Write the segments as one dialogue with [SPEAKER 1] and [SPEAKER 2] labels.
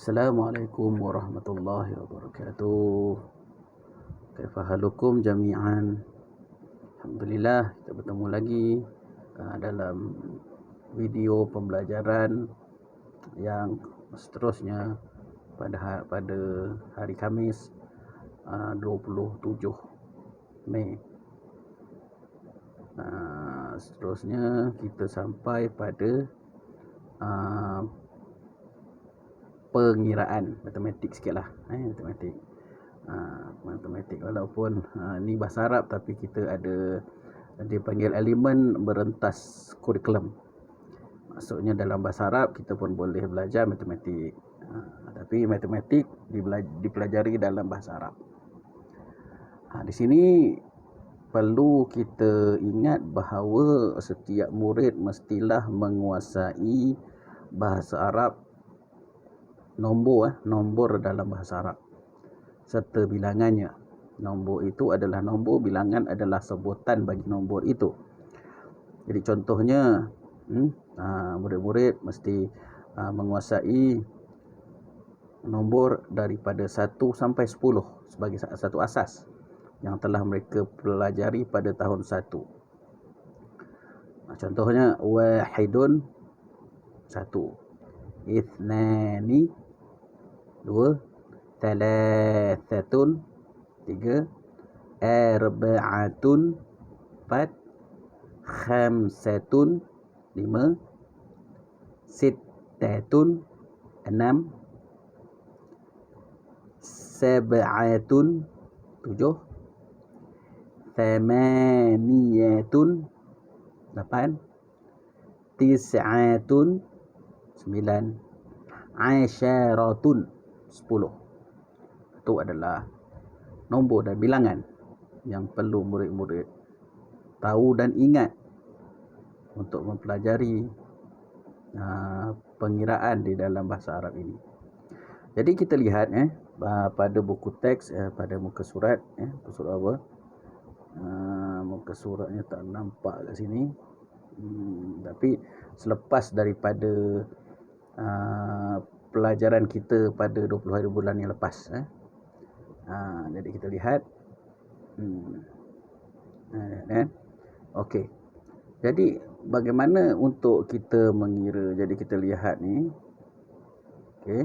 [SPEAKER 1] Assalamualaikum warahmatullahi wabarakatuh. Kaifa halukum jami'an? Alhamdulillah, kita bertemu lagi dalam video pembelajaran yang seterusnya pada hari Khamis 27 Mei. Seterusnya kita sampai pada pengiraan, matematik sikit lah, matematik walaupun ni bahasa Arab, tapi kita ada dipanggil elemen berentas kurikulum. Maksudnya dalam bahasa Arab kita pun boleh belajar matematik, tapi matematik dipelajari dalam bahasa Arab. Di sini perlu kita ingat bahawa setiap murid mestilah menguasai bahasa Arab, nombor dalam bahasa Arab serta bilangannya. Nombor itu adalah nombor, bilangan adalah sebutan bagi nombor itu. Jadi contohnya murid-murid mesti menguasai nombor daripada 1 sampai 10 sebagai satu asas yang telah mereka pelajari pada tahun 1. Contohnya wahidun 1, ithnani 2, thalathatun 3, arba'atun 4, khamsatun 5, sittatun 6, sab'atun 7, thamaniyatun 8, tis'atun 9, asyaratun 10. Itu adalah nombor dan bilangan yang perlu murid-murid tahu dan ingat untuk mempelajari pengiraan di dalam bahasa Arab ini. Jadi kita lihat pada buku teks, pada muka surat, surat apa? Muka suratnya tak nampak kat sini. Tapi selepas daripada pelajaran kita pada 20 hari bulan yang lepas, jadi kita lihat okey. Jadi bagaimana untuk kita mengira? Jadi kita lihat ni, okey,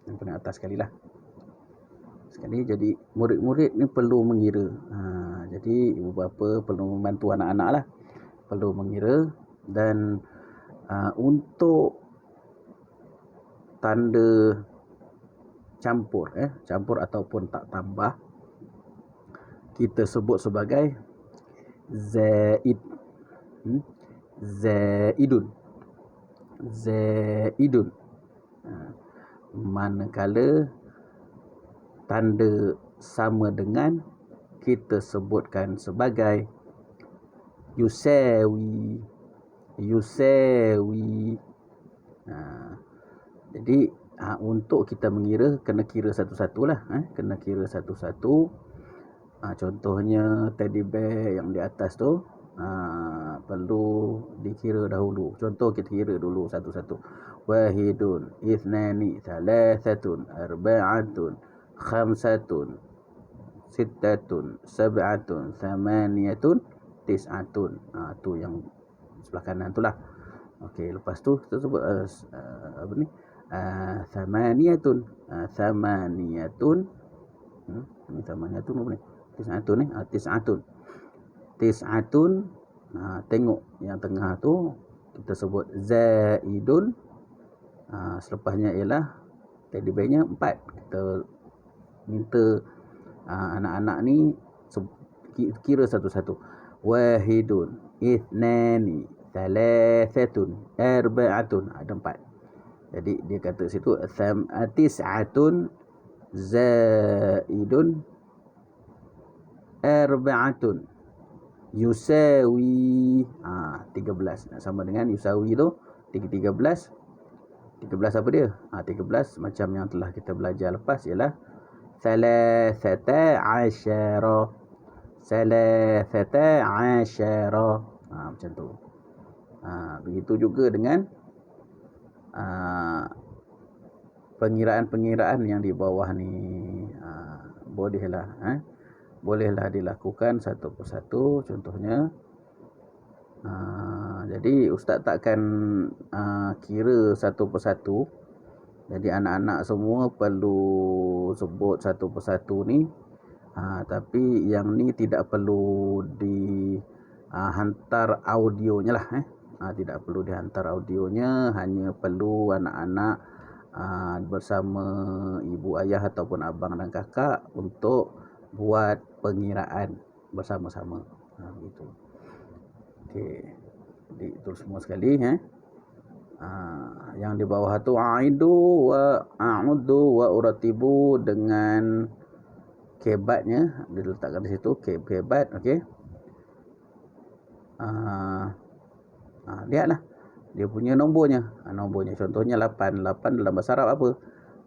[SPEAKER 1] yang paling atas sekali. Jadi murid-murid ni perlu mengira. Jadi ibu bapa perlu membantu anak-anak lah, perlu mengira. Dan untuk tanda campur ataupun tak tambah, kita sebut sebagai zaid. Zaidun. Manakala tanda sama dengan, kita sebutkan sebagai yusawi. Jadi untuk kita mengira, kena kira satu-satu lah. Kena kira satu-satu. Contohnya teddy bear yang di atas tu, perlu dikira dahulu. Contoh kita kira dulu satu-satu. Wahidun, ithnani, thalathatun, arba'atun, khamsatun, sittatun, sab'atun, thamaniyatun, tis'atun. Tu yang sebelah kanan tu lah. Okey, lepas tu kita sebut thamaniyatun. Thamaniyatun apa ni? Tis'atun. Tengok yang tengah tu kita sebut zaidun. Selepasnya ialah teddy bear-nya 4. Kita minta anak-anak ni kira satu-satu. Wahidun, ithnani, thalathatun, arba'atun. Ada 4. Jadi dia kata situ tis'atun zaidun arba'atun yusawi 13. Sama dengan yusawi tu 13. 13 apa dia? 13 macam yang telah kita belajar lepas ialah thalathata asyara. Macam tu. Begitu juga dengan pengiraan-pengiraan yang di bawah ni bolehlah dilakukan satu persatu. Contohnya, jadi ustaz takkan kira satu persatu. Jadi anak-anak semua perlu sebut satu persatu ni. Tapi yang ni tidak perlu dihantar audionya lah. Tidak perlu dihantar audionya, hanya perlu anak-anak bersama ibu ayah ataupun abang dan kakak untuk buat pengiraan bersama-sama. Begitu. Okey. Jadi itu semua sekali. Yang di bawah tu aidu wa a'uddu wa uratibu dengan kebatnya diletakkan di situ, kebat. Okey. Lihatlah dia punya nombornya. Contohnya 8 dalam bahasa Arab apa?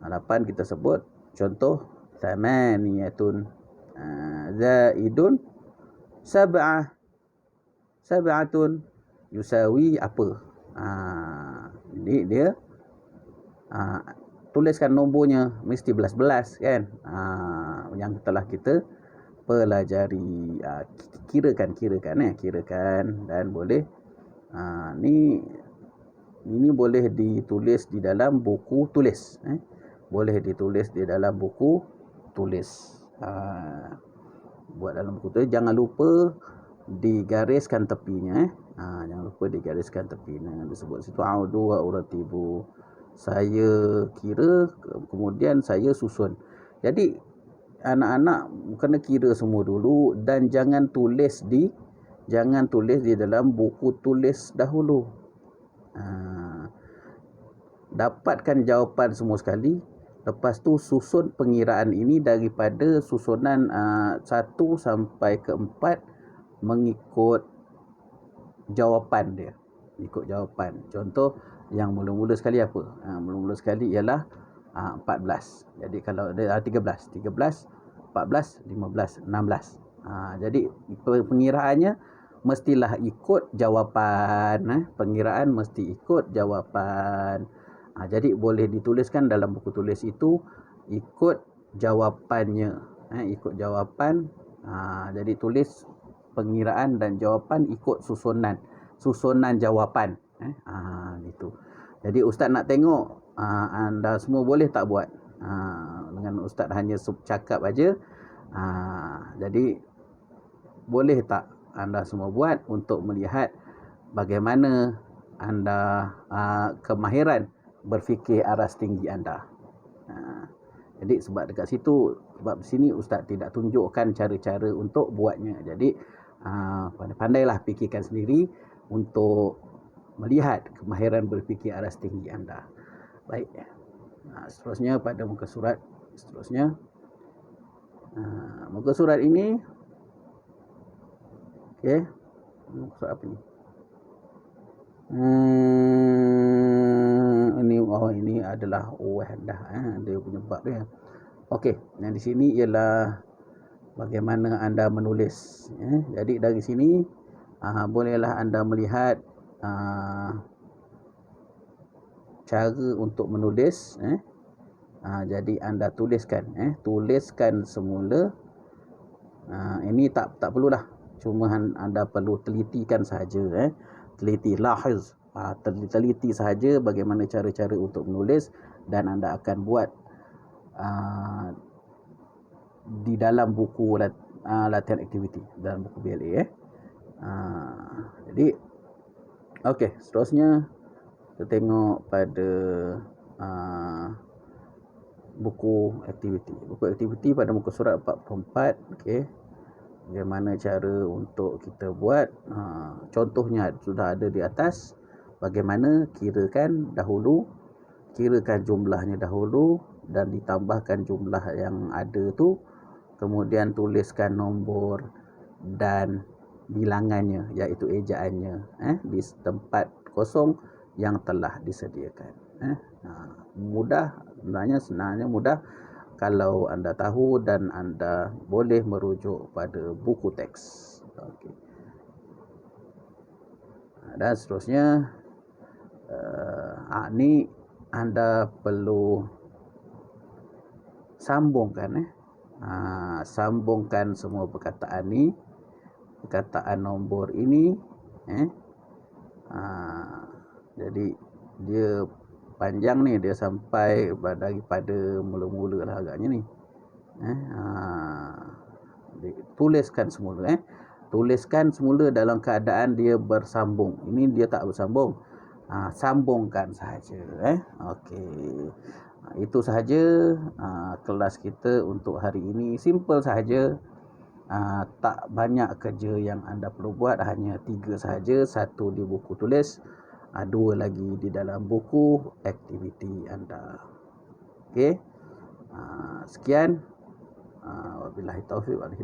[SPEAKER 1] 8 kita sebut contoh thamaniyatun, zaidun sab'atun yusawi apa. Jadi dia tuliskan nombornya mesti belas-belas kan. Yang telah kita pelajari. Kirakan dan boleh ini boleh ditulis di dalam buku tulis. Boleh ditulis di dalam buku tulis. Buat dalam buku tulis, jangan lupa digariskan tepinya. Jangan lupa digariskan tepinya. Disebut situ audu wa uratibu. Saya kira, kemudian saya susun. Jadi anak-anak kena kira semua dulu dan jangan tulis di dalam buku tulis dahulu. Dapatkan jawapan semua sekali, lepas tu susun pengiraan ini daripada susunan 1 sampai ke 4 mengikut jawapan dia. Contoh yang mula-mula sekali apa? Mula-mula sekali ialah 14. Jadi kalau ada 13, 14, 15, 16. Jadi pengiraannya mestilah ikut jawapan. Pengiraan mesti ikut jawapan. Jadi boleh dituliskan dalam buku tulis itu ikut jawapannya. Ikut jawapan. Jadi tulis pengiraan dan jawapan ikut susunan jawapan. Gitu. Jadi ustaz nak tengok anda semua boleh tak buat. Dengan ustaz hanya cakap aja. Jadi boleh tak anda semua buat untuk melihat bagaimana anda kemahiran berfikir aras tinggi anda. Jadi sebab dekat situ, sebab sini ustaz tidak tunjukkan cara-cara untuk buatnya. Jadi pandai-pandailah fikirkan sendiri untuk melihat kemahiran berfikir aras tinggi anda. Baik. Seterusnya pada muka surat seterusnya. Muka surat ini, okey. Muka surat apa ni? Ini adalah wahdah, dia punya bab dia. Okey, yang di sini ialah bagaimana anda menulis. Jadi dari sini bolehlah anda melihat cara untuk menulis. Jadi anda tuliskan semula. Ini tak perlulah, cuma anda perlu telitikan sahaja. Teliti, lahiz, teliti sahaja bagaimana cara-cara untuk menulis, dan anda akan buat di dalam buku latihan aktiviti, dalam buku BLA. Jadi okey, seterusnya kita tengok pada buku aktiviti. Buku aktiviti pada muka surat 44. Okey, bagaimana cara untuk kita buat. Contohnya sudah ada di atas. Bagaimana kirakan jumlahnya dahulu dan ditambahkan jumlah yang ada tu, kemudian tuliskan nombor dan bilangannya, iaitu ejaannya di tempat kosong yang telah disediakan. Mudah, sebenarnya mudah kalau anda tahu dan anda boleh merujuk pada buku teks. Okey. Dan seterusnya, ni anda perlu sambungkan. Sambungkan semua perkataan ni, perkataan nombor ini. Jadi dia panjang ni, dia sampai daripada mula-mula lah agaknya ni. Tuliskan semula. Tuliskan semula dalam keadaan dia bersambung. Ini dia tak bersambung. Sambungkan sahaja. Okey. Itu sahaja kelas kita untuk hari ini. Simple sahaja. Tak banyak kerja yang anda perlu buat. Hanya 3 sahaja. 1 di buku tulis, 2 lagi di dalam buku aktiviti anda. Okey. Sekian. Wabillahi taufiq wal hidayah.